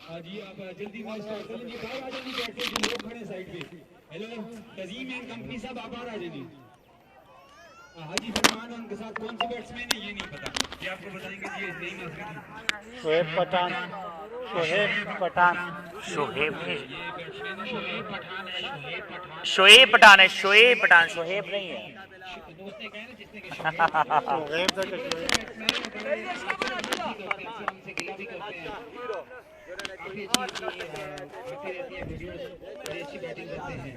हाँ जी, आप जल्दी मैच स्टार्ट कर लीजिए भाई। आ जाइए बैठ के, जो लोग खड़े साइड पे। हेलो तजीम एंड कंपनी साहब, आप बाहर आ जाइए। हाजी फरमान उनके साथ कौन से बैट्समैन है ये नहीं पता, ये आपको बताएंगे जी। नईम अफरीदी, शोएब पठान, शोएब पठान, शोहेब नहीं, ये बैट्समैन है। शोएब पठान है, शोएब पठान। शोएब पठान है, शोएब पठान, शोहेब नहीं है। दोस्त ने कहा ना जिसने कि शोएब पठान है, शोएब ये बड़े अच्छे बैट्समैन है, बड़े अच्छे भी करते हैं, अक्सर हमसे गिला भी करते हैं। काफी अच्छी आती रहती है वीडियोस, बड़ी अच्छी बैटिंग करते हैं।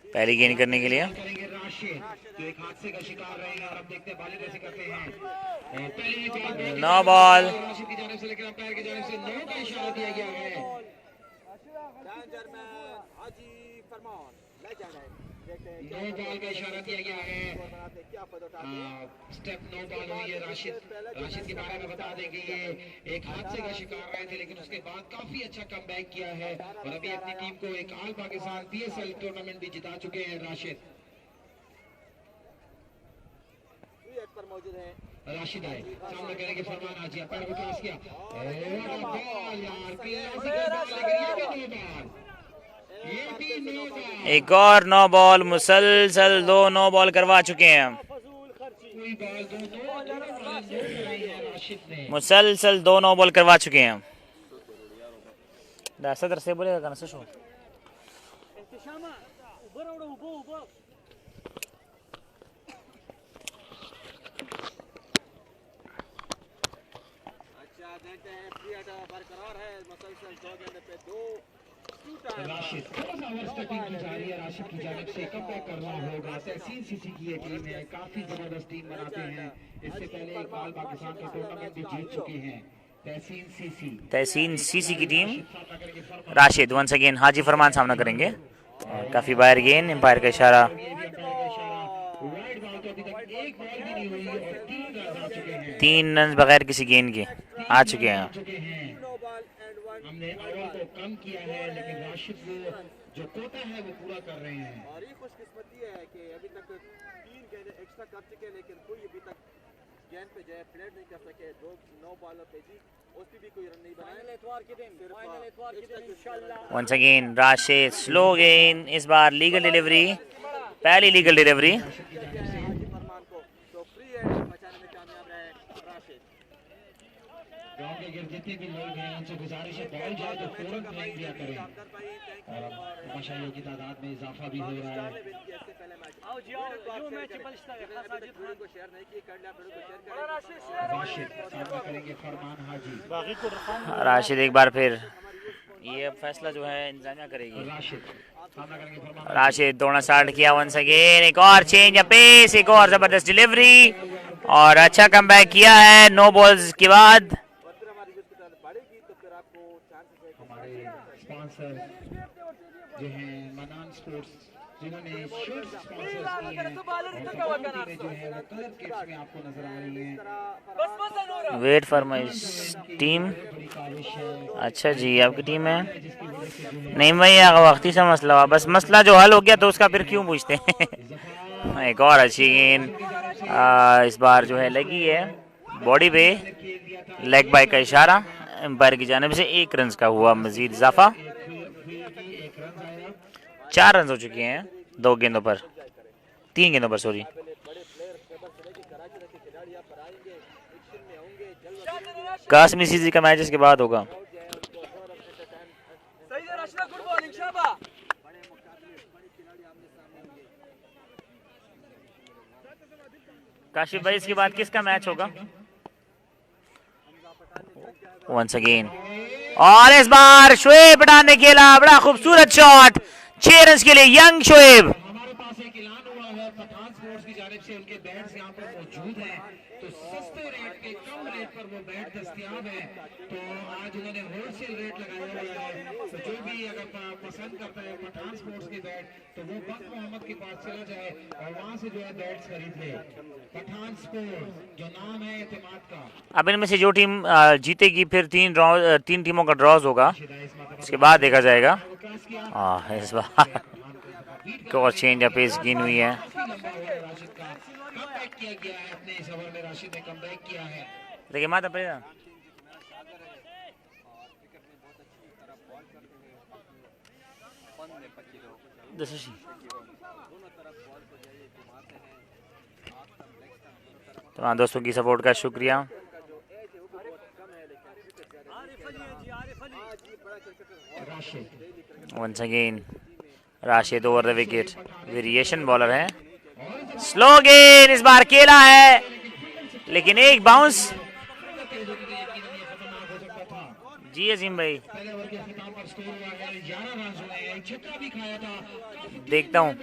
पहली गेंद करने के लिए करेंगे राशिद, जो एक हादसे का शिकार रहेगा। और अब देखते हैं बॉलिंग कैसे करते हैं। पहली बॉल नो बॉल। राशिद की जानिब से, लेकिन अंपायर की जानिब से नो का इशारा दिया गया है। नो बॉल का इशारा दिया गया है। स्टेप नो बॉल हुई है। राशिद के बारे में बता दें कि ये एक हादसे का शिकार रहे थे, लेकिन उसके बाद काफी अच्छा कमबैक किया है और अभी अपनी टीम को एक ऑल पाकिस्तान PSL टूर्नामेंट भी जिता चुके हैं राशिद। राशिद आए सामने करेंगे फरमान हाजी, अंपायर को क्रॉस किया। बॉल यार, क्लासिकल बॉल, लेकिन ये भी नो बॉल, ये भी नो बॉल। एक और नो बॉल, मुसलसल 2 नो बॉल करवा चुके हैं। मुसलसल 2 नो बॉल करवा चुके हैं। सदर से बोलेगा ना शो। राशिद थोड़ा सा ओवर स्टेपिंग की जा रही है, राशिद की जानिब से कमबैक करना होगा। तहसीन सीसी की ये टीम है, काफी जबरदस्त टीम बनाते हैं। इससे पहले एक ऑल पाकिस्तान का टूर्नामेंट भी जीत चुके हैं। तहसीन सीसी की टीम। राशिद वंस अगेन हाजी फरमान सामना करेंगे। काफी बाहर गेंद, एम्पायर का इशारा। 3 रन बगैर किसी गेंद के आ चुके हैं। हमने ओवर को कम किया है, लेकिन राशिद वो जो कोटा है वो पूरा कर रहे हैं। और ये खुशकिस्मती है कि अभी तक 3 गेंद एक्स्ट्रा कर चुके हैं, लेकिन कोई अभी तक गेंद पे जो है प्लेट नहीं कर सके। 9 बॉलों पे जी उसकी भी कोई रन नहीं बनाए। फाइनल इतवार के दिन इंशाल्लाह। वंस अगेन राशिद स्लो गेंद, इस बार लीगल डिलीवरी, पहली लीगल डिलीवरी। गांव के गिर जितने भी लोग हैं उनसे गुजारिश है बॉल जाए तो फौरन फेंक दिया करें। और तमाशाइयों की तादाद में इजाफा भी हो रहा है। राशिद सामना करेंगे फरमान हाजी। राशिद एक बार फिर ये फैसला जो है इंतजामिया करेगी। राशिद दौड़ना स्टार्ट किया वंस अगेन, एक और चेंज ऑफ पेस, एक और जबरदस्त डिलीवरी और अच्छा कमबैक किया है 9 बॉल्स के बाद। स्पॉन्सर जो हैं मनान स्पोर्ट्स, जिन्होंने शर्ट्स स्पॉन्सर्स की हैं, और तमाम टीमें जो हैं वो कलर किट्स में आपको नजर आ रही हैं। Wait for my team. अच्छा जी, आपकी टीम है? नहीं भैया, वक्ती सा मसला हुआ, बस मसला जो हल हो गया तो उसका फिर क्यों पूछते हैं। एक और अच्छी गेंद इस बार जो है लगी है बॉडी पे, लेग बाय का इशारा एम्पायर की जानिब से। 1 रन का हुआ मजीद इजाफा। 4 रन हो चुके हैं 2 गेंदों पर, 3 गेंदों पर सॉरी। कासमी सीजी का मैच इसके बाद होगा। काशिफ भाई इसके बाद किसका मैच होगा? वंस अगेन और इस बार शोएब पठान ने खेला बड़ा खूबसूरत शॉट, 6 रन के लिए यंग शोएब। हमारे पास एक ऐलान हुआ है पठान स्पोर्ट्स की जानिब से, उनके बैट्स यहाँ पर मौजूद हैं, तो सस्ते रेट पे, कम रेट पर वो बैट दस्तयाब है। तो आज उन्होंने होलसेल रेट लगाया हुआ है, तो जो भी अगर पसंद करता है पठान स्पोर्ट्स की बैट, तो वो बख्त मोहम्मद के पास चला जाए और वहाँ से जो है बैट्स खरीद ले। पठान स्पोर्ट्स जो नाम है एतमाद का। अब इनमें से जो टीम जीतेगी फिर 3 टीमों का ड्रॉज होगा, उसके बाद देखा जाएगा। इस बार और चेंज ऑफ पेस गेंद हुई है। देखिए माता प्रिया तमाम दोस्तों की सपोर्ट का शुक्रिया। Once again Rashid over the wicket, variation bowler है। स्लो गेंद इस बार केला है, लेकिन एक बाउंस। जी अजीम भाई, देखता हूँ,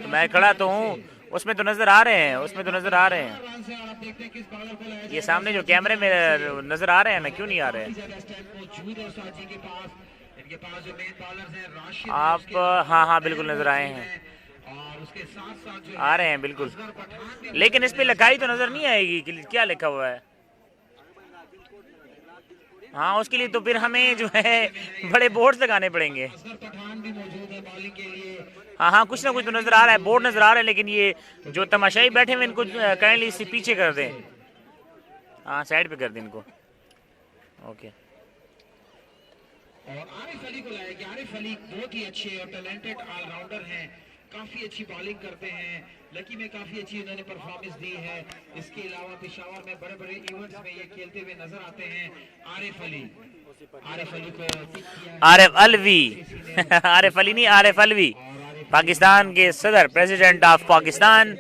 मैं खड़ा तो हूँ, उसमें तो नजर आ रहे हैं, उसमें तो नजर आ रहे हैं। ये सामने जो कैमरे में नजर आ रहे हैं ना, क्यों नहीं आ रहे हैं आप? हाँ हाँ बिल्कुल नजर आए हैं, आ रहे हैं बिल्कुल, लेकिन इस पे लिखाई तो नजर नहीं आएगी कि क्या लिखा हुआ है। हाँ, उसके लिए तो फिर हमें जो है बड़े बोर्ड लगाने पड़ेंगे। हाँ हाँ, कुछ ना कुछ तो नजर आ रहा है, बोर्ड नजर आ रहा है, लेकिन ये जो तमाशाई बैठे हुए इनको काइंडली इससे पीछे कर दें। हाँ, साइड पे कर दें इनको। ओके, और आरिफ अली को लाया कि आरिफ अली बहुत ही अच्छे और टैलेंटेड ऑलराउंडर हैं, काफी अच्छी बॉलिंग करते हैं। लकी में काफी अच्छी उन्होंने परफॉर्मेंस दी है। इसके अलावा पेशावर में बड़े बड़े इवेंट्स में ये खेलते हुए नजर आते हैं। आरिफ अली को आरिफ अलवी आरिफ अली नहीं, आरिफ अलवी, पाकिस्तान के सदर प्रेसिडेंट ऑफ पाकिस्तान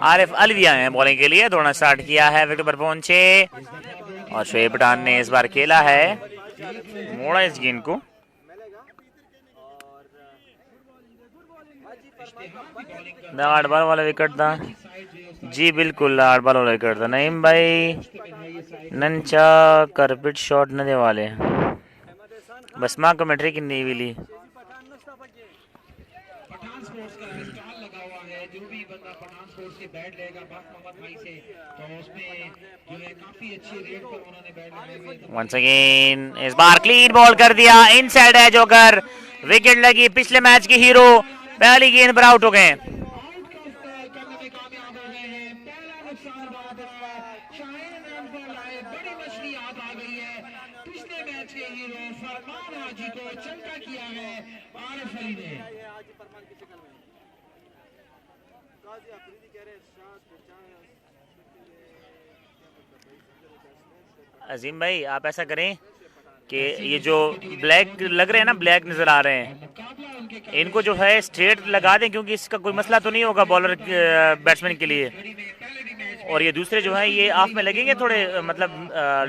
आरिफ अलवी आए हैं बॉलिंग के लिए। दौड़ना स्टार्ट किया है, विकेट पर पहुंचे और शोएब पठान ने इस बार खेला है, मोड़ा इस गेंद को। आठ बॉल वाला विकेट था जी, बिल्कुल 8 बॉल वाला विकेट था। नईम भाई नंचा करपिट शॉट न दे वाले बस मां कमेंट्री की नहीं मिली। पठान स्पोर्ट्स का स्टॉल लगा हुआ है, जो भी बंदा पठान स्पोर्ट्स के बैट लेगा बाप मोहम्मद भाई से, तो उसमें जो है काफी अच्छी रेट पर उन्होंने बैट लगाए हुए। वंस अगेन इस बार क्लीन बॉल कर दिया, इनसाइड है जोकर, विकेट लगी। पिछले मैच के हीरो पहली गेंद पर आउट हो गए। अजीम भाई आप ऐसा करें कि ये जो ब्लैक लग रहे हैं ना, ब्लैक नजर आ रहे हैं, इनको जो है स्ट्रेट लगा दें, क्योंकि इसका कोई मसला तो नहीं होगा बॉलर बैट्समैन के लिए। और ये दूसरे जो है ये ऑफ में लगेंगे थोड़े, मतलब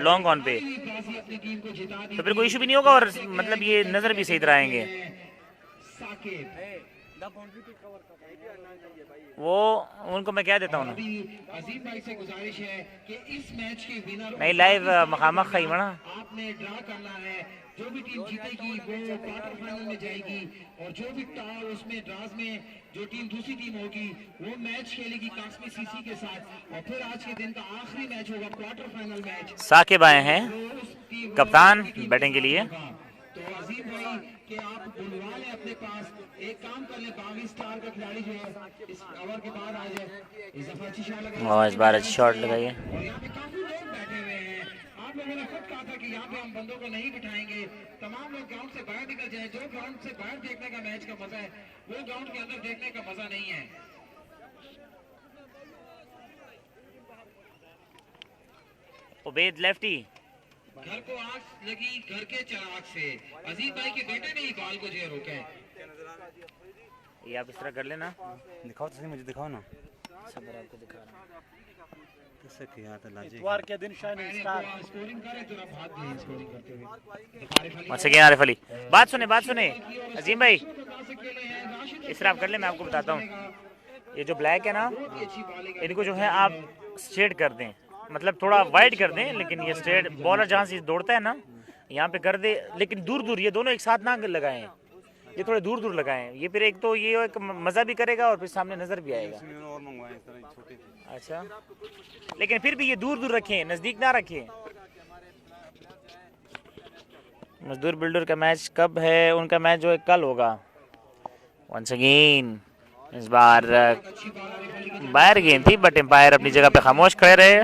लॉन्ग ऑन पे, तो फिर कोई इशू भी नहीं होगा और मतलब ये नजर भी सही तरह आएंगे। वो उनको मैं क्या देता हूँ ना, अजीम भाई से गुजारिश है कि इस मैच के विनर नहीं लाइव मखामख खाई मना आपने ड्रा करना है। जो भी टीम जीतेगी वो क्वार्टर फाइनल में जाएगी, और जो भी उसमें ड्राज में जो टीम दूसरी टीम होगी वो मैच खेलेगी कास्मी सीसी के साथ, और फिर आज के दिन का आखिरी मैच होगा क्वार्टर फाइनल मैच। साकिब आए हैं कप्तान बैटिंग के लिए। तो अजीम भाई कि आप बुलवा लें अपने पास, एक काम कर ले, 22 स्टार का खिलाड़ी जो है इस ओवर के बाद आ जाए। इस दफा अच्छी शॉट लगाई, इस बार अच्छी शॉट लगाई है। और यहाँ पे काफी लोग बैठे हुए हैं। आप लोगों ने खुद कहा था कि यहाँ पे हम बंदों को नहीं बिठाएंगे, तमाम लोग ग्राउंड से बाहर निकल जाए। जो ग्राउंड से बाहर देखने का मैच का मजा है वो ग्राउंड के अंदर देखने का मजा नहीं है। उबैद लेफ्टी, घर को आग लगी घर के चिराग से, अजीम भाई के बेटे ने ही बॉल को जो है रोका है। ये आप इस तरह कर लेना, दिखाओ तो सही, मुझे दिखाओ ना। आपको दिखा रहा हूं। कैसे किया था लाजी इतवार के दिन शाइनिंग स्टार स्कोरिंग करे तो आप भाग गए स्कोरिंग करते हुए। वंस अगेन आरिफ अली, बात सुने अजीम भाई, इस तरह आप कर ले, मैं आपको बताता हूँ। ये जो ब्लैक है ना, इनको जो है आप स्ट्रेट कर दें, मतलब थोड़ा वाइड कर दें, लेकिन ये स्ट्रेट बॉलर जहाँ से दौड़ता है ना यहाँ पे कर दे, लेकिन दूर दूर ये दोनों एक साथ ना लगाएं, ये थोड़े दूर दूर लगाएं। ये फिर एक तो ये एक मज़ा भी करेगा और फिर सामने नज़र भी आएगा। और मंगवाए इस तरह छोटे थे। अच्छा, लेकिन फिर भी ये दूर दूर रखें, नज़दीक ना रखें। मजदूर बिल्डर का मैच कब है? उनका मैच जो है कल होगा। वंस अगेन इस बार बाहर गेंद थी, बट एम्पायर अपनी जगह पे खामोश खड़े रहे।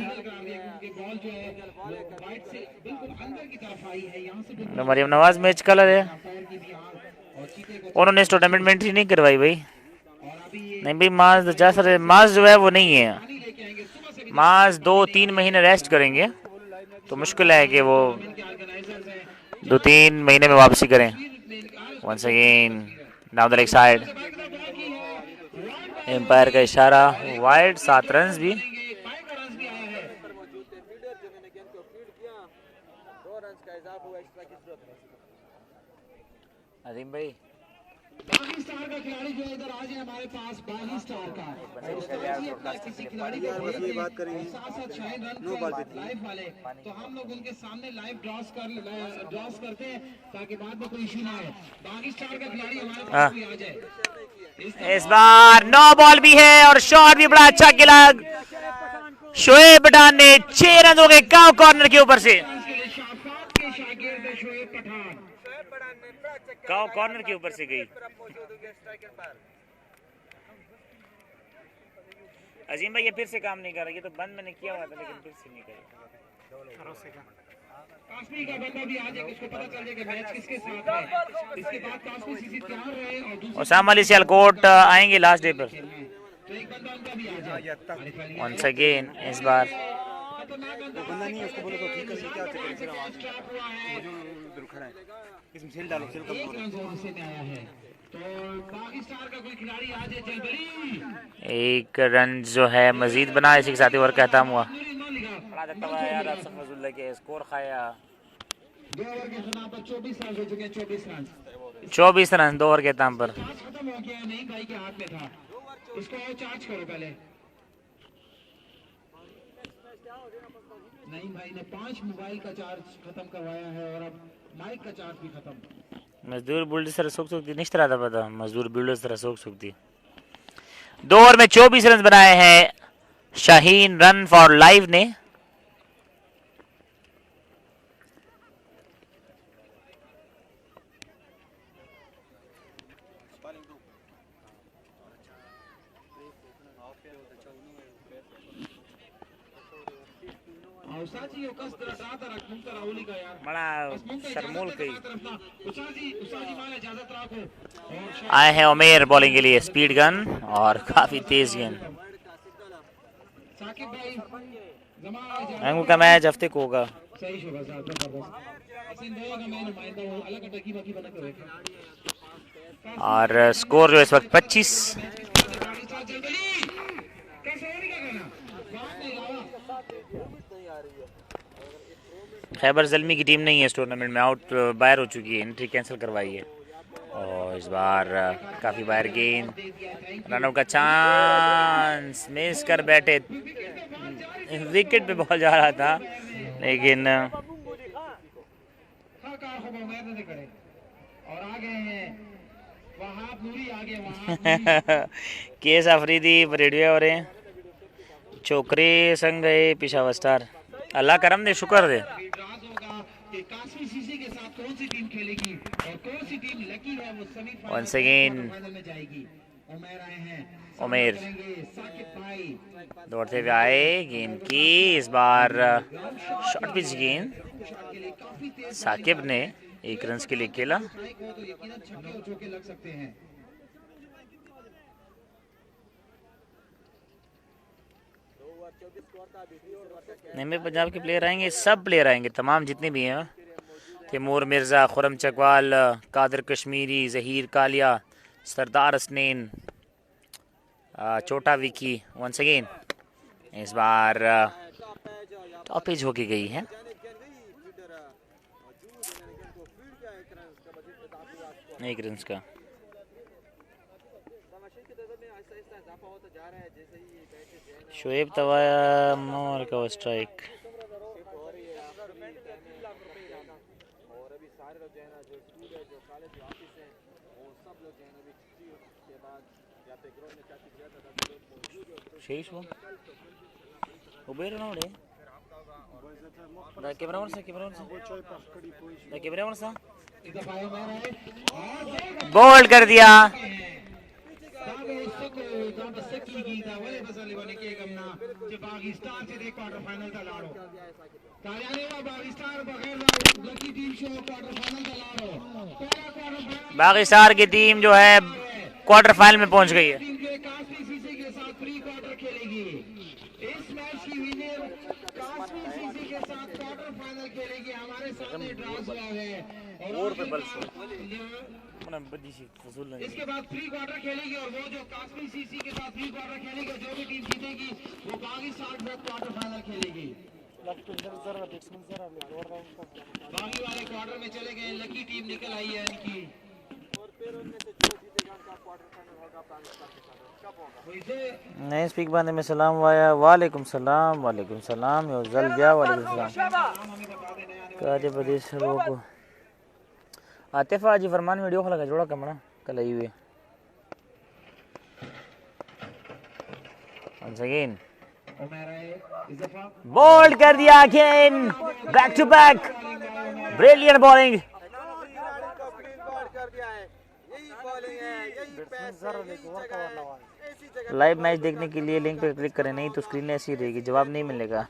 वाइट से बिल्कुल अंदर की तरफ आई है, यहाँ से तो मरियम नवाज मैच कलर है, पैर की भी आंख और चीते को उन्होंने इस टूर्नामेंट में एंट्री नहीं करवाई भाई। और अभी ये नहीं भाई, माज जैसा माज जो है वो नहीं है। पानी लेके आएंगे सुबह से भी माज 2-3 महीने रेस्ट करेंगे तो मुश्किल है कि वो इनके ऑर्गेनाइजर्स हैं 2-3 महीने में वापसी करें। Once again down the leg side, umpire का इशारा, वाइड 7 रन भी। 5 रन भी आया है। अजीम भाई बागी स्टार का खिलाड़ी जो है इधर आज है हमारे पास, बागी स्टार का, और उसका आज ही अपना किसी खिलाड़ी को भेज दें और साथ साथ शाहीन रन से लाइव वाले, तो हम लोग उनके सामने लाइव ड्रॉस करते हैं ताकि बाद में कोई इशू ना आए। बागी स्टार का खिलाड़ी हमारे पास भी आ जाए। इस बार नो बॉल भी है और शॉट भी बड़ा अच्छा खेला शोएब पठान ने। 6 रन हो गए काव कॉर्नर के ऊपर से, इसके लिए शाफात के शागिर्द शोएब पठान काव कॉर्नर के ऊपर से गई। अजीम भाई ये फिर से काम नहीं कर रहा, ये तो बंद मैंने किया हुआ था लेकिन फिर से नहीं कर। काश्मीर का बंदा भी आ जाए, उसको पता चल जाए कि मैच किसके साथ है। इसके बाद काश्मीर सीसी तैयार रहे और दूसरे ओसामा अली सियालकोट आएंगे लास्ट डे पर। तो एक बंदा उनका भी आ जाए। वंस अगेन इस बार खतरनाक बंदा नहीं उसको बोलो तो ठीक है, क्या स्ट्रैप हुआ है, उधर खड़ा है, इसमें सेल डालो, सेल कम एक रन जोर से आया है। तो बागी स्टार का कोई खिलाड़ी आ जाए जलबरी। एक रन जो है मजीद बना, इसी के साथ ही ओवर का खत्म हुआ। मान लिखा बड़ा देता हुआ यार अफसन फजलुल्लाह के स्कोर खाया 2 ओवर के खिलाफ पर 24 रन हो चुके हैं। 24 रन 24 रन 2 ओवर के दाम पर। चार्ज खत्म हो गया है, नहीं भाई के हाथ में था, इसको और चार्ज करो पहले। नहीं भाई ने 5 मोबाइल का चार्ज खत्म करवाया है और अब माइक का चार्ज भी खत्म। मजदूर बुल्डर सर सोख सुखती नहीं तरह था पता, मजदूर बुल्डर सर सोख सुखती। 2 ओवर में 24 रन बनाए हैं शाहीन रन फॉर लाइव ने। बड़ा शर्मूल कई आए हैं उमेर बॉलिंग के लिए, स्पीड गन और काफी तेज गेंद। का मैच हफ्ते को होगा और स्कोर जो इस वक्त 25। खैबर जल्मी की टीम नहीं है इस टूर्नामेंट में, आउट बाहर हो चुकी है, एंट्री कैंसिल करवाई है। और इस बार काफी बाहर गेंद, रन आउट का चांस, मिस कर बैठे, विकेट पे बॉल जा रहा था लेकिन केस अफरीदी रेडियो हो रहे हैं, छोकरे संग गए पिशावर स्टार। अल्लाह करम दे, शुक्र दे। Once again, उमेर दौड़ते हुए आए, गेंद की इस बार शॉर्ट पिच गेंद साकिब ने 1 रन के लिए खेला। नहीं पंजाब के प्लेयर आएंगे, सब प्लेयर आएंगे, तमाम जितने भी हैं, तैमूर मिर्ज़ा, खुरम चकवाल, कादिर कश्मीरी, जहीर कालिया, सरदार हसनैन, छोटा विकी। वंस अगेन इस बार टॉप एज होके गई है। एक रन का शोएब तवाया का स्ट्राइक। शेष वो उबेर ना उड़े दा कैमरामैन से बोल्ड कर दिया दावे उसको दावे सकी की दावले बसले बने के गमना जे पाकिस्तान से दे क्वार्टर फाइनल ता लाड़ो तालियाने वा पाकिस्तान बगैर lucky team show quarter final ता लाड़ो पहला क्वार्टर फाइनल पाकिस्तान की टीम जो है क्वार्टर फाइनल में पहुंच गई है। टीम के कास्मी सीसी के साथ प्री क्वार्टर खेलेगी। इस मैच की विनर कास्मी सीसी के साथ क्वार्टर फाइनल खेलेगी। हमारे सामने ड्रॉ हुआ है और इसके बाद प्री क्वार्टर खेलेगी और वो जो कास्मी सीसी के साथ प्री क्वार्टर खेलेगी जो भी टीम जीतेगी वो पाकिस्तान के साथ क्वार्टर फाइनल खेलेगी। बाकी वाले क्वार्टर में चले गए। लकी टीम निकल आई है इनकी। नहीं स्पीक बांधे में सलाम वाया वालेकुम सलाम यो जल गया वालेकुम सलाम काजे प्रदेश लोग आतिफा जी फरमान वीडियो लगा जोड़ा कमरा कल आई हुए once again बोल्ड कर दिया again back to back brilliant bowling. Live match देखने के लिए लिंक पे क्लिक करें, नहीं तो स्क्रीन ऐसी रहेगी, जवाब नहीं मिलेगा।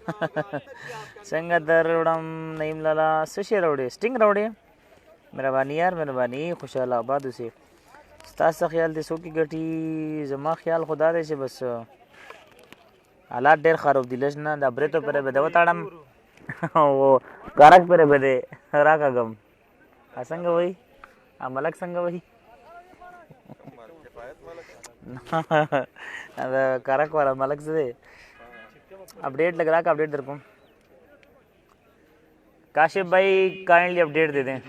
संगदर उड़म नईम लाला सुशी रोडे स्टिंग रोडे मेहरबानी यार मेहरबानी खुशहाल आबाद उसे स्तासा ख्याल दे सो की गटी जमा ख्याल खुदा दे से बस हालात डेर खराब दिलस ना दबरे तो परे बदे वताड़म वो कारक परे बदे राका गम असंग वही मलक संग वही करक वाला मलक से अपडेट लग रहा है। अपडेट दर को काशिफ भाई काइंडली अपडेट दे दें।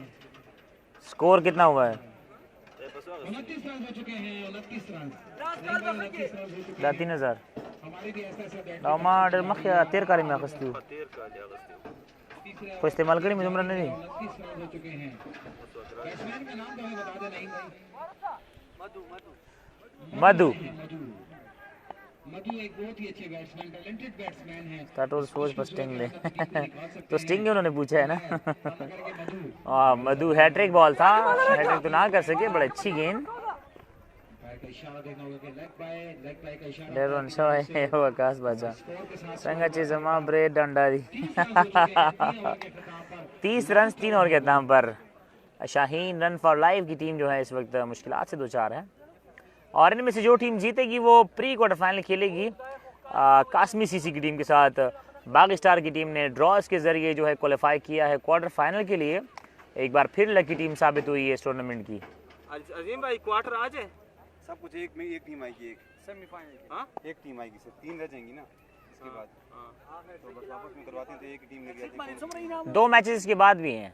स्कोर कितना हुआ है? 29 रन हो चुके हैं। 29 रन 3000 हमारी भी ऐसा टमाटर मखिया तेर कारी में खस्ती को इस्तेमाल करी मुझे नहीं 29 रन हो चुके हैं। बैट्समैन का नाम तो हमें बता दे। नहीं मधु मधु एक बहुत ही अच्छे बैट्समैन टैलेंटेड बैट्समैन है। स्टार्टर सोच पर स्टिंग ले तो स्टिंग उन्होंने पूछा है ना। हाँ मधु हैट्रिक बॉल था, हैट्रिक तो ना कर सके, बड़ी अच्छी गेंद। डेरन शो है वो आकाश बाजा संगा चे जमा ब्रेड डंडा दी 30 रन 3 ओवर के नाम पर शाहीन रन फॉर लाइफ की टीम जो है इस वक्त मुश्किलात से 2-4 है और इनमें से जो टीम जीतेगी वो प्री क्वार्टर फाइनल खेलेगी कास्मी सीसी की टीम के साथ। बागी स्टार की टीम ने ड्रॉज के जरिए जो है क्वालिफाई किया है क्वार्टर फाइनल के लिए। एक बार फिर लकी टीम साबित हुई है इस टूर्नामेंट की। अजीम भाई क्वार्टर आज है सब कुछ एक में एक टीम आएगी, एक सेमीफाइनल हाँ एक टीम आएगी, सिर्फ 3 रह जाएंगी ना इसके बाद तो बस वापस में करवाते हैं तो एक टीम लेके आती है। 2 मैचेस के बाद भी हैं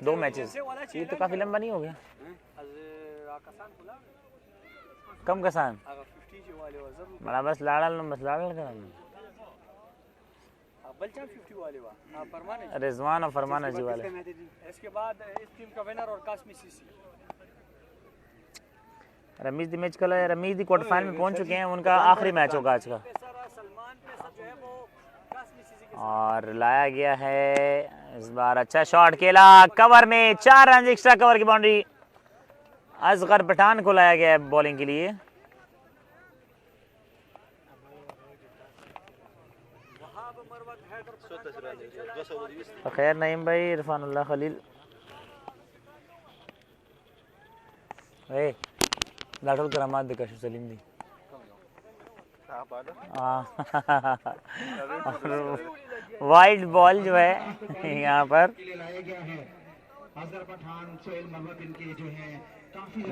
2 मैचेस, ये तो काफी लंबा नहीं हो गया। कम कसान बड़ा बस लाड़ल का रिजवान और फरमान अजी वाले। इसके बाद इस टीम का विनर और कास्मी सीसी रमीज दी मैच कल है, रमीज दी क्वार्टर फाइनल में पहुंच चुके हैं, उनका आखिरी मैच होगा आज का। और लाया गया है इस बार अच्छा शॉट खेला कवर में 4 रन एक्स्ट्रा कवर की बाउंड्री। असगर पठान को लाया गया है बॉलिंग के लिए। खैर नईम भाई इरफानुल्लाह खलील लाठोल करामात दे कशफ सलीम दी वाइड बॉल जो है यहाँ पर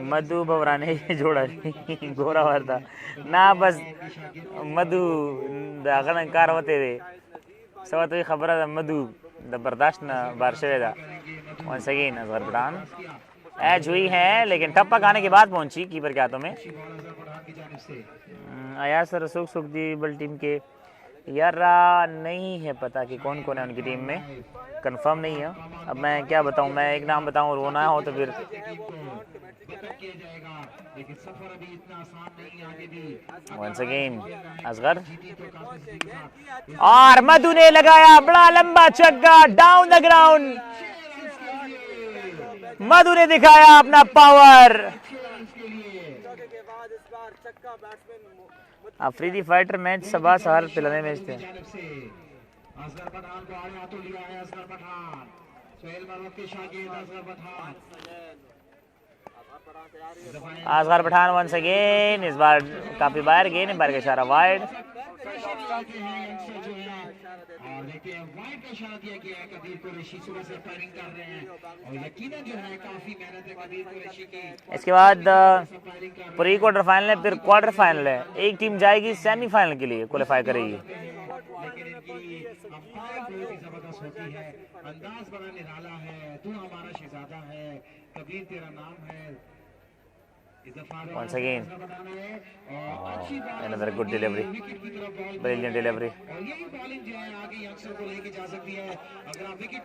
मधु बवराने जोड़ा गोरा वाला ना बस मधु दागन होते थे सब तो खबर है मधु बर्दाश्त न बारशेदा वन सेकेंड अजहर पठान एज हुई है लेकिन टप्पा खाने के बाद पहुंची कीपर के हाथों में। आया सर सुख दी बल टीम के यार नहीं है पता कि कौन कौन है उनकी टीम में, कंफर्म नहीं है। अब मैं क्या बताऊं, मैं एक नाम बताऊं और वो ना हो तो फिर वंस अगेन असगर और मधु ने लगाया बड़ा लंबा छक्का डाउन द ग्राउंड। मधु ने दिखाया अपना पावर। अफरीदी फाइटर मैच सबा सहार पिलाने में थे। असगर पठान को आड़े हाथों लिया है असगर पठान, सोहेल मरवत के शागिर्द असगर पठान। असगर पठान वंस अगेन, इस बार काफी बाहर गेंद, बाहर का इशारा वाइड। और देखते हैं वाइड का इशारा दिया गया है कबीर कुरैशी, सुबह से फायरिंग कर रहे हैं और यकीनन जो है काफी मेहनत है कबीर कुरैशी की। इसके बाद प्री क्वार्टर फाइनल है, फिर क्वार्टर फाइनल है। एक टीम जाएगी सेमीफाइनल के लिए, क्वालिफाई करेगी। लेकिन इनकी अंपायर बहुत ही जबरदस्त होती है, अंदाज बड़ा निराला है। तू हमारा शहजादा है, कबीर तेरा नाम है। Once again, another good delivery, brilliant delivery।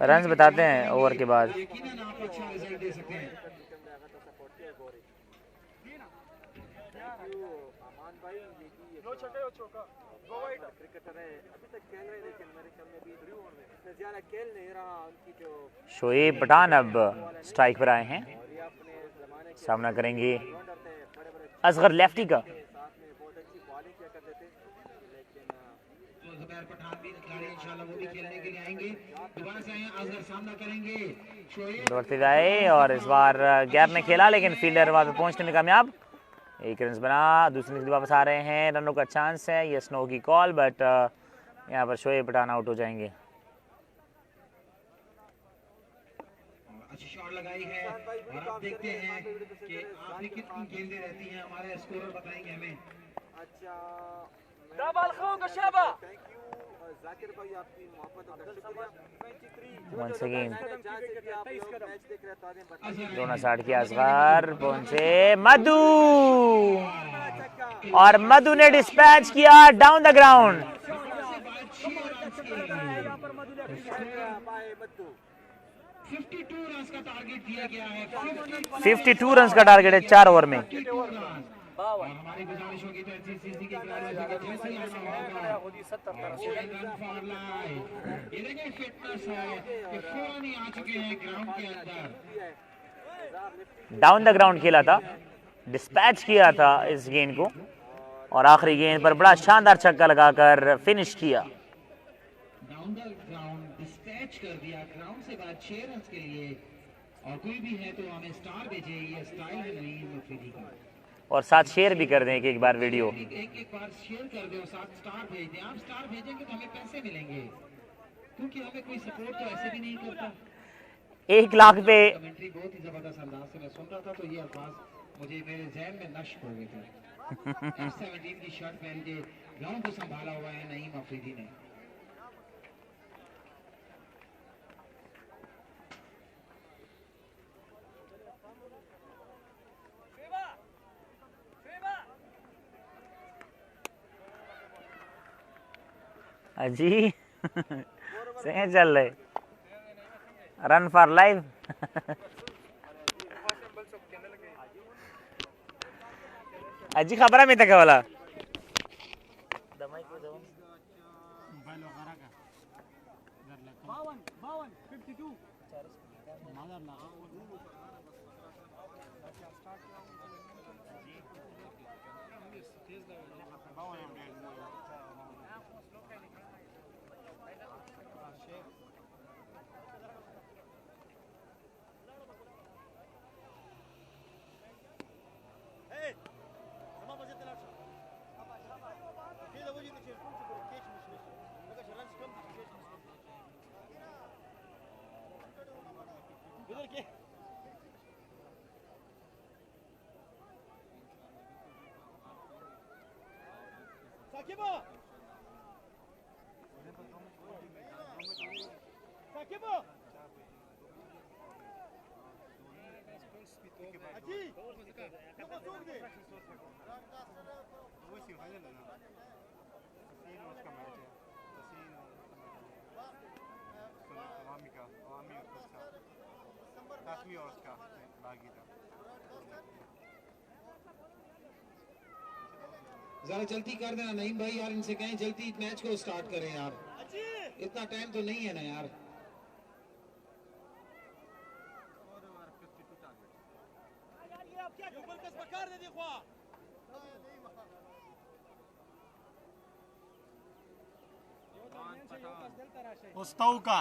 Runs बताते हैं ओवर के बाद। शोएब पठान अब स्ट्राइक पर आए हैं, सामना करेंगे असगर लेफ्टी का। दौड़ते गए और इस बार गैप में खेला, लेकिन फील्डर वहां पे पहुंचने में कामयाब। एक रन बना, दूसरी गेंद वापस आ रहे हैं, रनों का चांस है। ये स्नो की कॉल, बट यहाँ पर शोएब पठान आउट हो जाएंगे। अच्छी शॉट लगाई है और अब देखते हैं कि आखिरी कितनी गेंदें रहती हैं। हमारे स्कोरर बताएंगे हमें। अच्छा once again दोनों साइड के असगर पहुंचे मधु, और मधु ने डिस्पैच किया डाउन द ग्राउंड। 52 रन का टारगेट दिया गया है। 52 रन का टारगेट है 4 ओवर में। और हमारी गुजारिश होगी तो एनसीसी के खिलाड़ियों को जैसे ही आना होगा। ये देखिए फिटनेस है कि फौरन ही आ चुके हैं ग्राउंड के अंदर। डाउन द ग्राउंड खेला था, डिस्पैच किया था इस गेंद को, और आखिरी गेंद पर बड़ा शानदार छक्का लगाकर फिनिश किया। डाउन द ग्राउंड डिस्पैच कर दिया ग्राउंड से बाद 6 रन के लिए। और कोई भी है तो हमें स्टार भेजे, ये स्टाइल है नहीं मफीदी का। और साथ शेयर भी कर दें एक बार वीडियो, एक बार शेयर कर दो, साथ स्टार भेज दें। आप स्टार भेजेंगे तो हमें पैसे मिलेंगे, क्योंकि हमें कोई सपोर्ट तो ऐसे भी नहीं करता। 1 लाख पे कमेंट्री बहुत ही जबरदस्त अंदाज से मैं सुन रहा था, तो ये अल्फाज मुझे मेरे ज़हन में नष्ट हो गए थे। F17 की शर्ट पहन के ग्राउंड को संभाला हुआ है नईम अफरीदी ने। अजी सही चल रहे, रन फॉर लाइफ। अजी खबर में तक वाला जरा जल्दी कर देना नईम भाई यार, इनसे कहें जल्दी मैच को स्टार्ट करें यार, इतना टाइम तो नहीं है ना यार। उस्तौका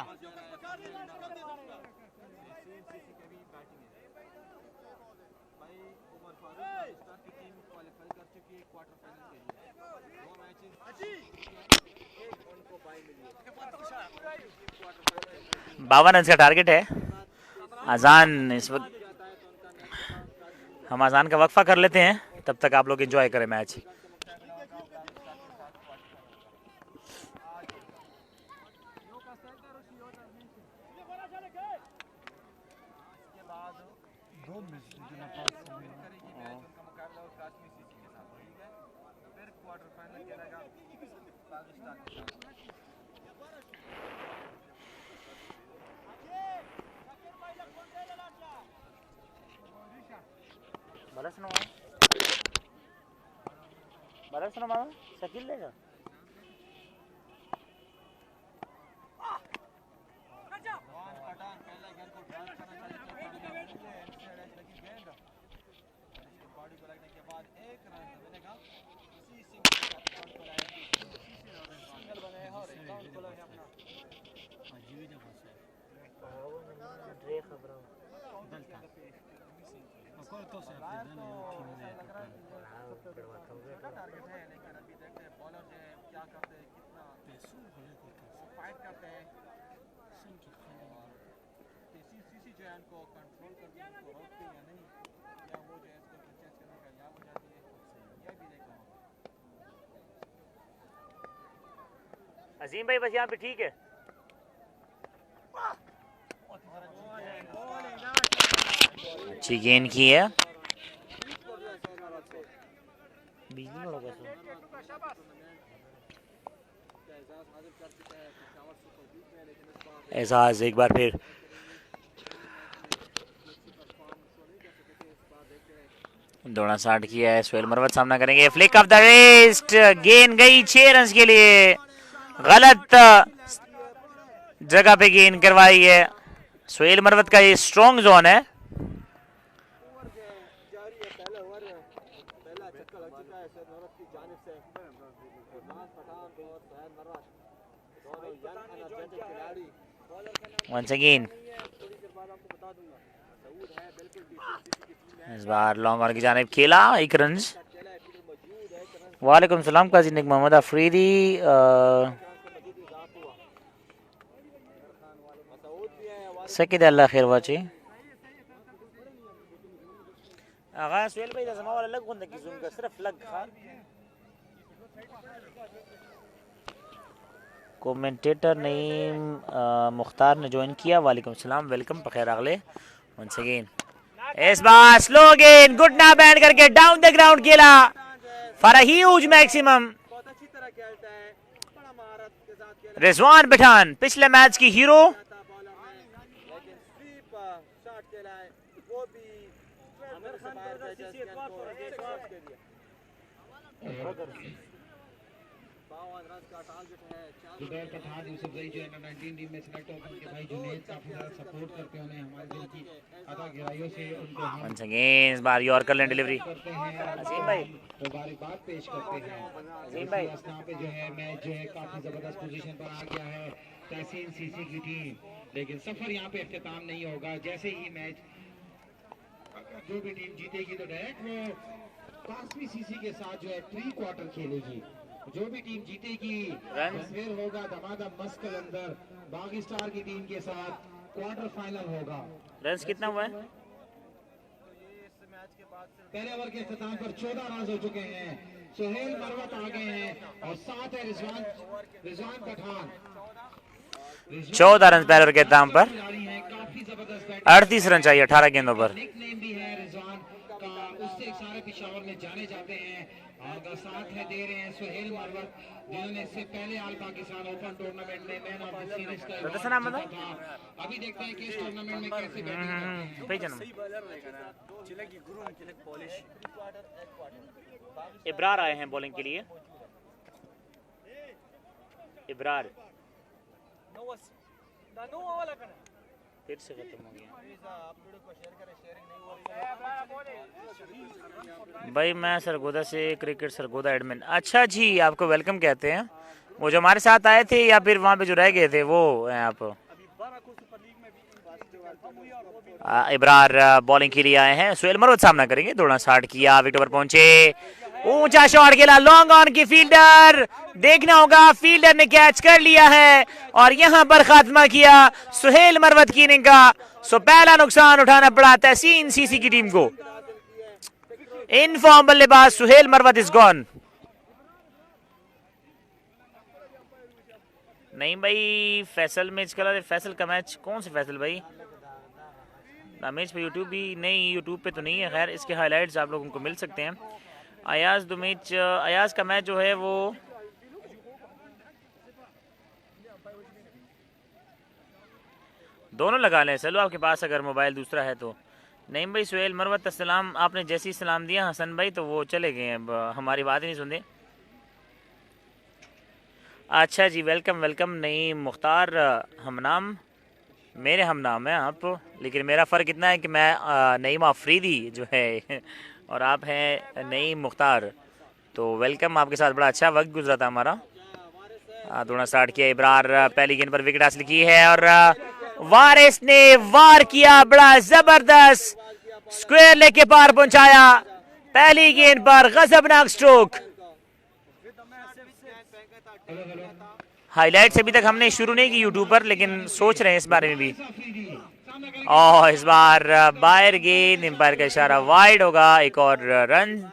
बावन रन का टारगेट है। अजान इस वक्त, हम अजान का वक्फा कर लेते हैं, तब तक आप लोग एंजॉय करें मैच। शकील लेगा। अजीम भाई बस यहाँ पे ठीक है। अच्छी गेंद की है। एजाज एक बार फिर दौड़ा स्टार्ट किया है। सोहेल मरवत सामना करेंगे। फ्लिक ऑफ द रिस्ट, गेंद गई 6 रन के लिए। गलत जगह पे गेंद करवाई है। सोहेल मरवत का ये स्ट्रॉन्ग जोन है। वंस अगेन इस बार लॉन्ग ऑन की जानिब खेला, 1 रन। वालेकुम सलाम काजी निक मोहम्मद अफरीदी। सकीद अल्लाह खैर वाची आगा सुहेल भाई दा जमा वाला लग गुंद की जूम का सिर्फ लग खा। कमेंटेटर नईम मुख्तार ने ज्वाइन किया। वालेकुम सलाम, वेलकम, बखैर अगले। वंस अगेन इस बार स्लो गेंद घुटना बैंड करके डाउन द ग्राउंड खेला for a huge maximum. Rizwan Pathan पिछले मैच की हीरो। जुबैर पठान यूसुफजई जो अंडर-19 टीम में सिलेक्ट होकर उनके भाई जुनैद काफी ज्यादा सपोर्ट करते हैं उन्हें, हमारे दिल की अदा गहराइयों से उनको हम वंस अगेन इस बार यॉर्कर लेन डिलीवरी। करते हैं। अजीम भाई मुबारकबाद पेश करते हैं। अजीम भाई अस्ना पे जो है मैच जो है काफी जबरदस्त पोजीशन पर आ गया है तहसीन सीसी की टीम, लेकिन सफर यहाँ पे इख्तिताम नहीं होगा। जैसे ही मैच जो भी टीम जीतेगी तो डायरेक्ट वो कासमी सीसी के साथ जो है प्री क्वार्टर खेलेगी। जो भी टीम जीतेगी फिर होगा धमाधम मस्कल अंदर बागी स्टार की टीम के साथ क्वार्टर फाइनल होगा। रन्स कितना हुआ है? पहले ओवर के इख्तिताम पर 14 रन हो चुके हैं। सोहेल मरवत आ गए हैं और साथ है रिजवान पठान। 14 रन पहले ओवर के इख्तिताम पर। काफी जबरदस्त 38 रन चाहिए 18 गेंदों पर। निकनेम भी है रिजवान का, उससे सारे पेशावर में जाने जाते हैं। और साथ है दे रहे हैं सोहेल मरवत, जिन्होंने इससे पहले ऑल पाकिस्तान ओपन टूर्नामेंट में मैन ऑफ द सीरीज का अवार्ड जीता था। अभी देखते हैं कि इस टूर्नामेंट में कैसे बैटिंग करते हैं। इब्रार आए हैं बॉलिंग के लिए। इब्रार फिर से खत्म हो गया भाई। मैं सरगोदा से क्रिकेट सरगोदा एडमिन। अच्छा जी, आपको वेलकम कहते हैं। वो जो हमारे साथ आए थे या फिर वहाँ पे जो रह गए थे वो हैं आप? इब्रार बॉलिंग के लिए आए हैं। सुहेल मरवत सामना करेंगे। दौड़ना स्टार्ट किया, विकेट पर पहुंचे, ऊंचा शॉट खेला, लॉन्ग ऑन की फील्डर, देखना होगा फील्डर ने कैच कर लिया है और यहां पर खात्मा किया सुहेल मरवत की इनिंग का। सो पहला नुकसान उठाना पड़ा तहसीन सीसी की टीम को। इन फॉर्म बल्लेबाज सुहेल मरवत इज गॉन। नहीं भाई, फैसल मैच करा। फैसल का मैच कौन से फैसल भाई? मैच पे यूट्यूब भी नहीं, यूट्यूब पे तो नहीं है। खैर, इसके हाइलाइट्स आप लोगों को मिल सकते हैं। अयाज दुमेच, अयाज का मैच जो है वो दोनों लगा लें। चलो आपके पास अगर मोबाइल दूसरा है तो। नहीं भाई, सुहेल मरवत अस्सलाम, आपने जैसे ही सलाम दिया हसन भाई तो वो चले गए हैं, हमारी बात ही नहीं सुनते। अच्छा जी, वेलकम वेलकम। नहीं मुख्तार हमनाम, मेरे हम नाम है आप, लेकिन मेरा फ़र्क इतना है कि मैं नईम अफरीदी जो है और आप हैं नईम मुख्तार। तो वेलकम, आपके साथ बड़ा अच्छा वक्त गुजरा था हमारा। दौड़ना स्टार्ट किया, इब्रार पहली गेंद पर विकेट हासिल की है और वारिस ने वार किया, बड़ा ज़बरदस्त स्क्वायर लेके पार पहुंचाया। पहली गेंद पर गजबनाक स्ट्रोक। हाईलाइट्स अभी तक हमने शुरू नहीं की यूट्यूब पर, लेकिन सोच रहे हैं इस बारे में भी। और इस बार बाहर गेंद, एम्पायर का इशारा वाइड होगा, एक और रन।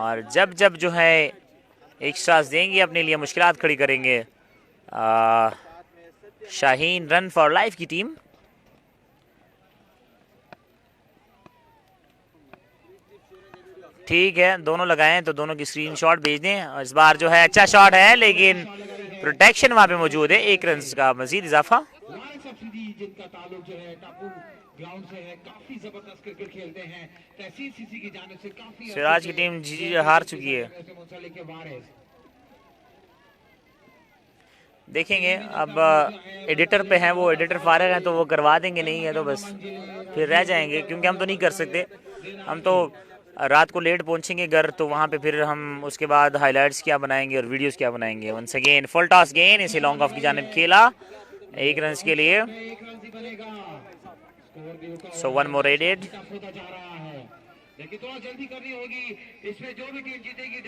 और जब जब जो है एक्स्ट्रास देंगे अपने लिए मुश्किलात खड़ी करेंगे शाहीन रन फॉर लाइफ की टीम। ठीक है, दोनों लगाएं तो दोनों की स्क्रीनशॉट भेज दें। और इस बार जो है अच्छा शॉट है, लेकिन प्रोटेक्शन वहां पे मौजूद है। एक रन का मजीद इजाफा। जिनका ताल्लुक जो है टापू ग्राउंड से है, काफी जबरदस्त क्रिकेट खेलते हैं। तहसीन सीसी की जानिब से काफी सिराज की टीम जी हार चुकी है। देखेंगे अब एडिटर पे हैं वो, एडिटर फारिग हैं तो वो करवा देंगे, नहीं है तो बस फिर रह जाएंगे, क्योंकि हम तो नहीं कर सकते। हम तो रात को लेट पहुंचेंगे घर, तो वहाँ पे फिर हम उसके बाद हाइलाइट्स क्या बनाएंगे और वीडियोस क्या बनाएंगे। वंस अगेन फुल टॉस गेंद, इसे लॉन्ग ऑफ की जानिब खेला, एक रन के लिए। So one more added. लेकिन थोड़ा जल्दी करनी होगी इसमें, जो भी टीम जीतेगी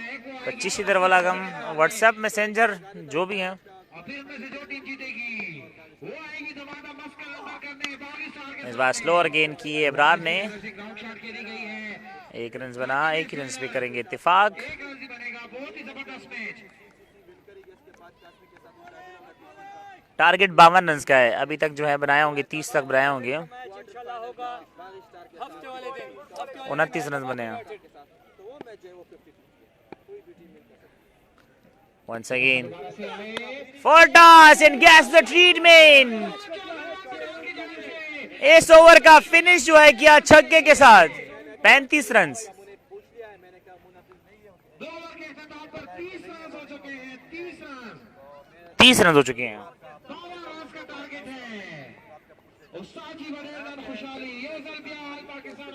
25 इधर वाला गम, व्हाट्सएप मैसेंजर जो भी हैं, और फिर उनमें से जो टीम जीतेगी वो आएगी दोबारा मस्त का नंबर करने। इस बार स्लोअर गेंद की है इब्रार ने, ग्राउंड शॉट खेली गई है, एक रन बना, एक रन पे करेंगे इत्तेफाक। एक रन बनेगा। बहुत ही जबरदस्त मैच। टारगेट 52 रन का है, अभी तक जो है बनाए होंगे 30 तक बनाए होंगे। 29 रन बने हैं। Once again, for toss and gets the treatment। इस ओवर का फिनिश जो है किया छक्के के साथ, 35 रन। 30 रन हो चुके हैं।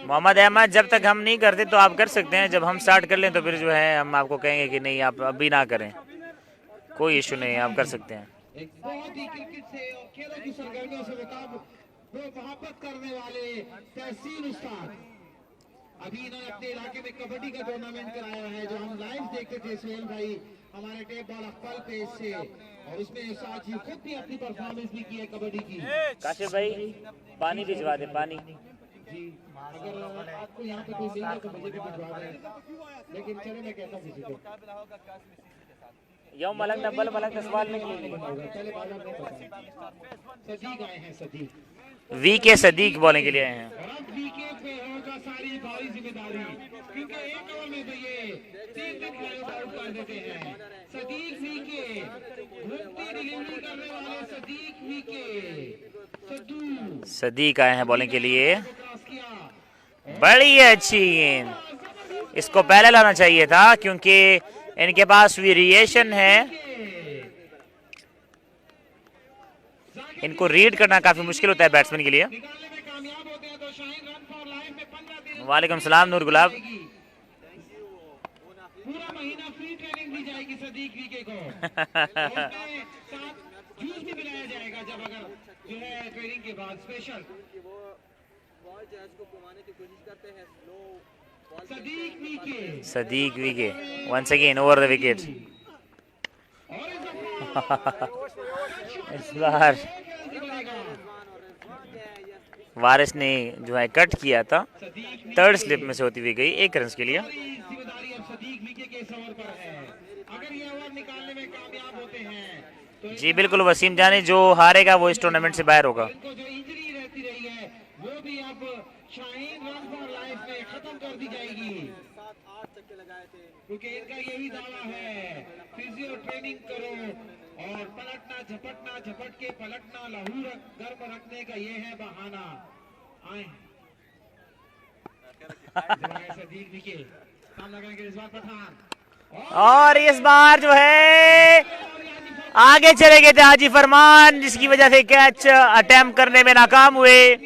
मोहम्मद अहमद, जब तक हम नहीं करते तो आप कर सकते हैं, जब हम स्टार्ट कर लें तो फिर जो है हम आपको कहेंगे कि नहीं आप अभी ना करें, कोई इशू नहीं है, आप कर सकते हैं। एक बहुत ही क्रिकेट से और खेलों की सरगर्मियों से मोहब्बत करने वाले तहसीन उस्ताद, अभी इन्होंने अपने इलाके में कबड्डी का टूर्नामेंट कराया है, जो हम लाइव देखते थे सुहेल भाई हमारे टेप बॉल अखबार पेज से, और उसमें साथ ही खुद भी अपनी परफॉर्मेंस भी की है कबड्डी की। काशिफ भाई पानी भिजवा दे, पानी जी, अगर आपको यहाँ पे कोई मिल जाए तो मुझे भी भिजवा दें, लेकिन चले मैं कहता हूँ किसी को यौम मलंग नब्बल मलंग सवाल में सदीक आए हैं, सदीक वी के सदीक बॉलिंग के लिए आए हैं। और अब वीके पे होगा सारी भारी जिम्मेदारी, क्योंकि एक ओवर में तो ये 3 खिलाड़ियों को आउट कर देते हैं। सदीक वीके, घूमती डिलीवरी करने वाले सदीक वीके, सद्दू सदीक आए हैं बॉलिंग के लिए, बड़ी अच्छी गेंद, इसको पहले लाना चाहिए था क्योंकि इनके पास वेरिएशन है। इनको रीड करना काफ़ी मुश्किल होता है बैट्समैन के लिए। निकालने में कामयाब होते हैं तो शाहीन रन फॉर लाइफ में 15 दिन वालेकुम सलाम नूर गुलाब। पूरा महीना फ्री ट्रेनिंग दी जाएगी सदीक वीके को। उसमें साथ जूस भी पिलाया जाएगा जब अगर जो है ट्रेनिंग के बाद special. Sadiq VK Sadiq VK once again over the wicket. और इस बार वारिस ने जो है कट किया था, थर्ड स्लिप में से होती हुई गई 1 रन के लिए। जिम्मेदारी अब सदीक वीके के इस ओवर पर है। अगर ये ओवर निकालने में कामयाब होते हैं तो जी बिल्कुल वसीम जानी, जो हारेगा वो इस टूर्नामेंट से बाहर होगा। इनको जो इंजरी रहती रही है वो भी अब शाहीन रन फॉर लाइफ में खत्म कर दी जाएगी, क्योंकि इनका यही दावा है फिजियो ट्रेनिंग करो और पलटना झपटना, झपट के पलटना, लहू गर्म रखने का ये है बहाना। आए सदीक विके सामना करेंगे रिजवान पठान और इस बार जो है आगे चले गए थे हाजी फरमान, जिसकी वजह से कैच अटेम्प्ट करने में नाकाम हुए।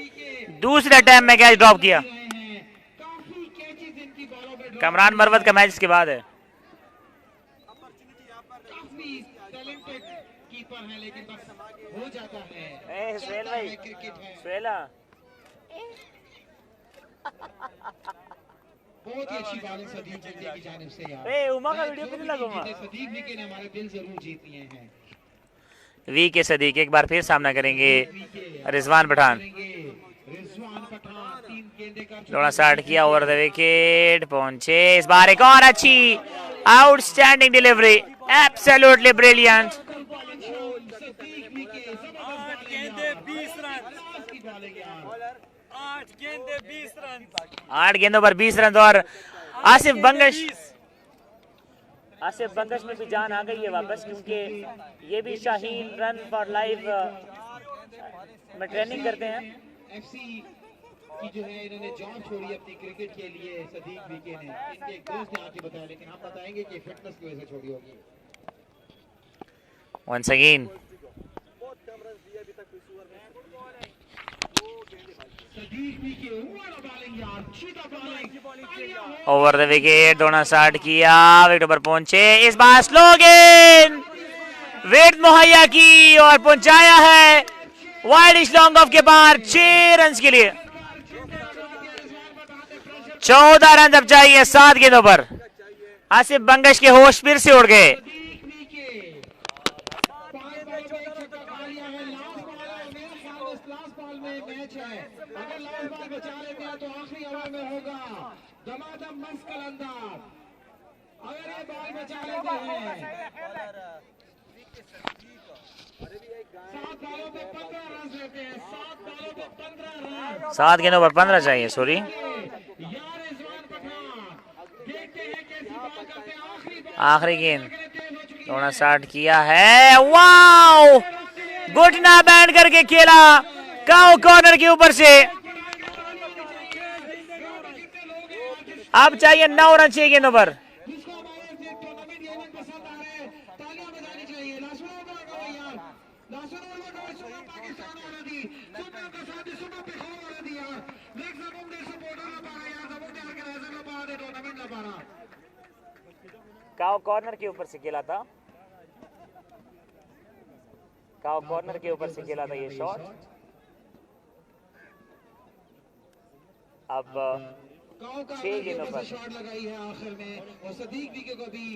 दूसरे अटेम्प्ट में कैच ड्रॉप किया। काफी कैचेस इनकी बॉलों पे कमरान मरवत का मैच इसके बाद है। काफी टैलेंटेड कीपर है, लेकिन बस हो जाता है। सुहेल चलता भाई, है क्रिकेट है। सुहेला बहुत ही अच्छी बॉलिंग सदीक विके की जानिब से यार। उमा का वीडियो कितने लगूंगा। सदीक विके ने हमारे दिल जरूर जीत लिए हैं। वी के सदीक एक बार फिर सामना करेंगे रिजवान पठान। रिजवान पठान 3 गेंदें कर चुके थोड़ा स्टार्ट किया ओवर द विकेट, पहुंचे इस बार एक और अच्छी outstanding delivery, absolutely brilliant. Sadiq विके जबरदस्त गेंदे 20 रन, की बॉलिंग यार। 8 गेंदे 20 रन, 8 गेंदों पर 20 रन और आसिफ बंगश में भी जान आ गई है वापस, क्योंकि ये भी शाहीन रन फॉर लाइफ में ट्रेनिंग करते हैं। एफसी की जो है इन्होंने जॉब छोड़ी अपनी क्रिकेट के लिए सदीक विके ने। इनके एक दोस्त ने आके बताया, लेकिन हम बताएंगे कि फिटनेस की वजह से छोड़ी होगी। वंस अगेन सदीक विके व्हाट अ बॉलिंग यार, चीता बॉलिंग। ओवर द विकेट, दोनों स्टार्ट किया, विकेट पर पहुंचे इस बार स्लो गेंद, वेट मुहैया की और पहुंचाया है वाइड लॉन्ग ऑफ के बाहर 6 रन के लिए। 14 रन अब चाहिए 7 गेंदों पर। आसिफ बंगश के होश फिर से उड़ गए। सदीक विके 5 बॉल में एक छक्का खा लिया है। लास्ट बॉल है, मेरे ख्याल में लास्ट बॉल में मैच है। अगर लास्ट बॉल बचा लेते हैं तो आखिरी ओवर में होगा दमादम मस्त कलंदर। अगर ये बॉल बचा लेते हैं 7 बॉलों पे 15 रन रहते हैं। 7 बॉलों पे 15 रन। 7 गेंदों पर 15 चाहिए, सॉरी। यार रिजवान पठान देखते हैं कैसी बॉल करते हैं। आखिरी बॉल आखिरी गेंद, तेज हो चुकी दोनों स्टार्ट किया है, वाओ, घुटना बैंड करके खेला काउ कॉर्नर के ऊपर से। अब चाहिए 9 रन 6 गेंदों पर। जिसको हमारे टूर्नामेंट ये इवेंट पसंद आ रहे हैं, तालियां बजानी चाहिए। लासुन ओवर लगाओ यार, लासुन ओवर लगाओ। सुबह पाकिस्तान वाला दी, सुबह का साथ सुबह पे खाओ वाला दी यार। देख सबों ने सपोर्टर ला पारा यार, सबों के ऑर्गेनाइजर ला पारा, टूर्नामेंट ला पारा। काउ कॉर्नर के ऊपर से खेला था, काउ कॉर्नर के ऊपर से खेला था ये शॉट। अब गांव का 6 गेंदों पर शॉट लगाई है आखिर में। और सदीक विके को भी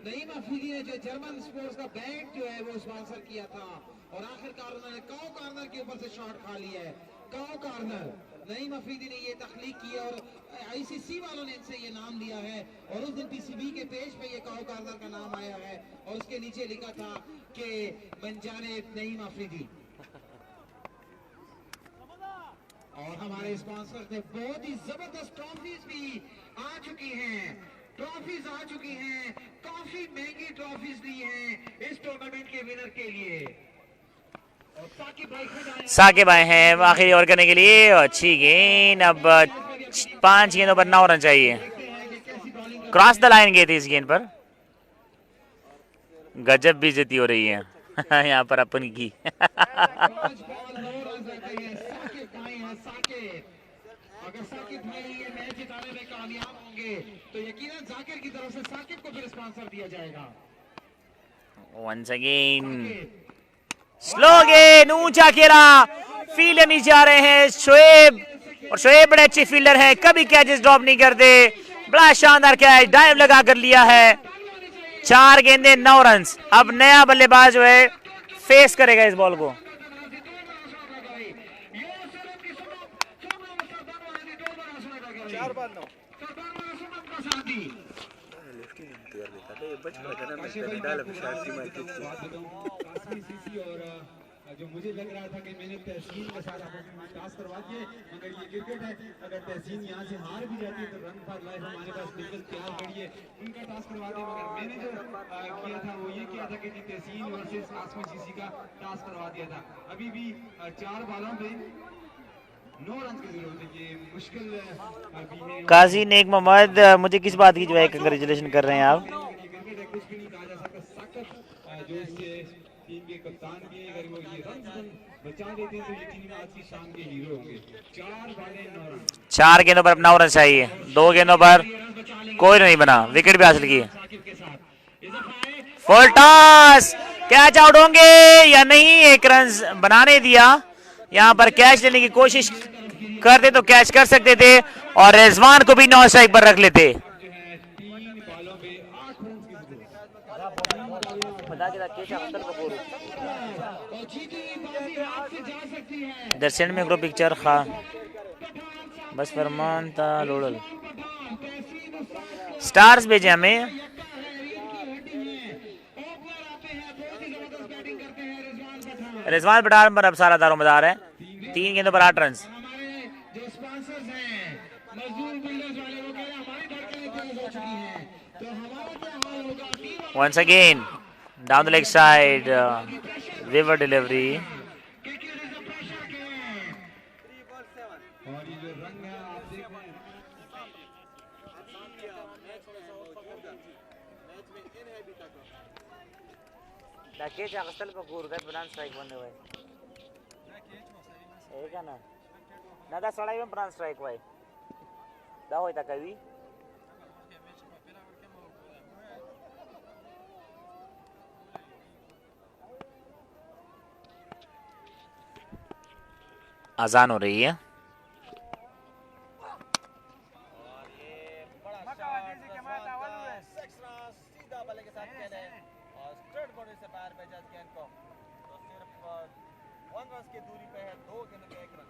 नईम अफरीदी ने जो जर्मन स्पोर्ट्स का बैंड जो है वो स्पॉन्सर किया था, और आखिरकार उन्होंने काउ कॉर्नर के ऊपर से शॉट खा लिया है। काउ कॉर्नर नईम अफरीदी ने ये तख्लीक की है और आईसीसी वालों ने इनसे ये नाम लिया है। और उस दिन पीसीबी के पेज पे ये काउ कॉर्नर का नाम आया है और उसके नीचे लिखा था कि मंजाने नईम अफरीदी। और हमारे स्पॉन्सर ने बहुत ही जबरदस्त ट्रॉफीज भी आ चुकी हैं, ट्रॉफीज आ चुकी हैं, काफी महंगी ट्रॉफीज दी हैं इस टूर्नामेंट के विनर के लिए। और साकिब भाई खुद आए हैं। साकिब आए हैं आखिरी ओवर करने के लिए। अच्छी गेंद, अब 5 गेंदों पर 9 रन चाहिए। देखते हैं कि कैसी बॉलिंग क्रॉस द लाइन गई थी इस गेंद पर। गजब बेइज्जती हो रही है। यहाँ पर अपन की 5 बॉल 9 रन रहते हैं। साकिब भाई हैं, साकिब। अगर साकिब भाई ये मैच जिताने में कामयाब होंगे तो यकीनन जाकिर की तरफ से साकिब को फिर स्पॉन्सर दिया जाएगा। वंस अगेन स्लो गेंद, ऊंचा खेला, फील्डर नीचे आ रहे हैं शोएब, और शोएब बड़े अच्छे फील्डर हैं, कभी कैचेस ड्रॉप नहीं करते। बड़ा शानदार कैच डाइव लगा कर लिया है। 4 गेंदे 9 रन। अब नया बल्लेबाज जो है फेस करेगा इस बॉल को। जो मुझे लग रहा था कि मैंने तहसीन के साथ टास्क करवा दिए, मगर ये क्रिकेट है, अगर तहसीन यहाँ से हार भी जाती है तो रन फॉर लाइफ हमारे पास बिल्कुल तैयार खड़ी है, उनका टास्क करवा दिया। मगर मैंने जो किया था वो ये किया था कि तहसीन वर्सेस कासमी सीसी का टास्क करवा दिया था। अभी भी 4 बॉलों पे 9 रन की जरूरत है। ये मुश्किल अभी है। काजी नेक मोहम्मद, मुझे किस बात की जो है कंग्रेचुलेशन कर रहे हैं आप? क्रिकेट है, कुछ भी नहीं कहा जा सकता। साकिब जो इससे टीम के कप्तान भी, अगर वो ये रन बचा देते हैं तो यकीनन आज की शाम के हीरो होंगे। 4 बॉलें 9 रन। 4 गेंदों पर 9 रन चाहिए, 2 गेंदों पर कोई नहीं बना, विकेट भी हासिल की। साकिब के साथ फुल टॉस, कैच आउट होंगे या नहीं? 1 रन बनाने दिया। यहाँ पर कैच लेने की कोशिश करते तो कैच कर सकते थे, और रिजवान को भी 9 स्ट्राइक पर रख लेते। जो है 3 बॉलों पे 8 रन की जरूरत और जीती हुई बाजी हाथ से जा सकती है। दर्शन में ग्रुप पिक्चर खा बस फरमान था लोड़ल स्टार्स भेजे हमें। रिजवान पठान पर अब सारा दारोमदार है। 3 गेंदों पर 8 रन। हमारे जो स्पॉन्सर्स हैं मजदूर बिल्डर्स वाले, वो कह रहे हैं हमारी धड़कनें तेज हो चुकी हैं, तो हमारा क्या हाल होगा। Once again down the leg side, river delivery. और ये जो रंग है आप देख रहे हैं, अजान हो रही है। की दूरी पे है, 2 गेंदों के 1 रन।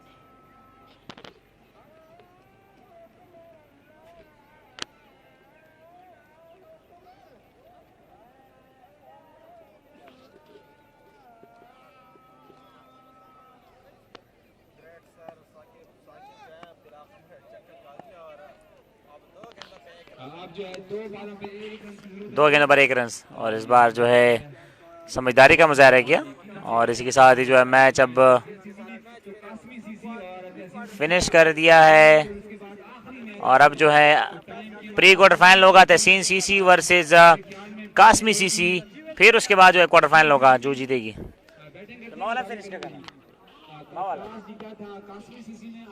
अब जो है 2 बॉलों पे 1 रन की जरूरत 2 गेंदों पर 1 रन, और इस बार जो है समझदारी का मुजाहरा किया, और इसी के साथ ही जो है मैच अब फिनिश कर दिया है। और अब जो है प्री क्वार्टर फाइनल होगा तहसीन सीसी वर्सेस कासमी सीसी, फिर उसके बाद जो है क्वार्टर फाइनल होगा जो जीतेगी। जीता था कासमी सीसी ने।